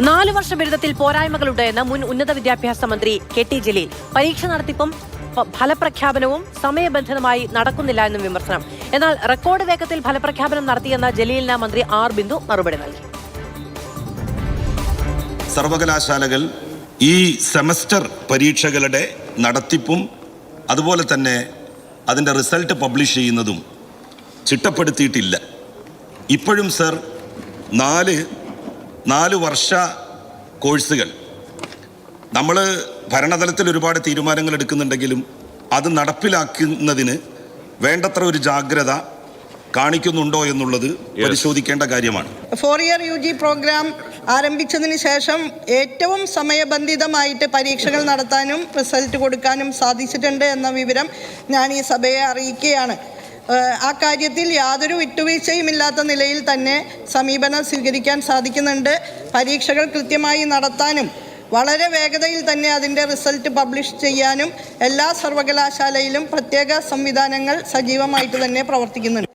4 വർഷ ബിരുദത്തിൽ പോരായ്മകളുണ്ടെന്ന് മുൻ ഉന്നത വിദ്യാഭ്യാസ മന്ത്രി കെ ടി ജലീൽ. പരീക്ഷ നടത്തിപ്പും ഫലപ്രഖ്യാപനവും സമയബന്ധിതമായി നടക്കുന്നില്ല എന്നും വിമർശനം. എന്നാൽ റെക്കോർഡ് വേഗത്തിൽ ഫലപ്രഖ്യാപനം നടത്തിയെന്ന ജലീലിന് മന്ത്രി ആർ ബിന്ദു മറുപടി നൽകി. സർവകലാശാലകൾ ഈ സെമസ്റ്റർ പരീക്ഷകളുടെ നടത്തിപ്പും അതുപോലെ തന്നെ അതിൻ്റെ റിസൾട്ട് പബ്ലിഷ് ചെയ്യുന്നതും ചിട്ടപ്പെടുത്തിയിട്ടില്ല. ഇപ്പോഴും സർ 4 വർഷ കോഴ്സുകൾ നമ്മൾ ഭരണതലത്തിൽ ഒരുപാട് തീരുമാനങ്ങൾ എടുക്കുന്നുണ്ടെങ്കിലും അത് നടപ്പിലാക്കുന്നതിന് വേണ്ടത്ര ഒരു ജാഗ്രത കാണിക്കുന്നുണ്ടോ എന്നുള്ളത് പരിശോധിക്കേണ്ട കാര്യമാണ്. 4-year UG പ്രോഗ്രാം ആരംഭിച്ചതിന് ശേഷം ഏറ്റവും സമയബന്ധിതമായിട്ട് പരീക്ഷകൾ നടത്താനും റിസൾട്ട് കൊടുക്കാനും സാധിച്ചിട്ടുണ്ട് എന്ന വിവരം ഞാൻ ഈ സഭയെ അറിയിക്കുകയാണ്. ആ കാര്യത്തിൽ യാതൊരു വിട്ടുവീഴ്ചയുമില്ലാത്ത നിലയിൽ തന്നെ സമീപനം സ്വീകരിക്കാൻ സാധിക്കുന്നുണ്ട്. പരീക്ഷകൾ കൃത്യമായി നടത്താനും വളരെ വേഗതയിൽ തന്നെ അതിൻ്റെ റിസൾട്ട് പബ്ലിഷ് ചെയ്യാനും എല്ലാ സർവകലാശാലയിലും പ്രത്യേക സംവിധാനങ്ങൾ സജീവമായിട്ട് തന്നെ പ്രവർത്തിക്കുന്നുണ്ട്.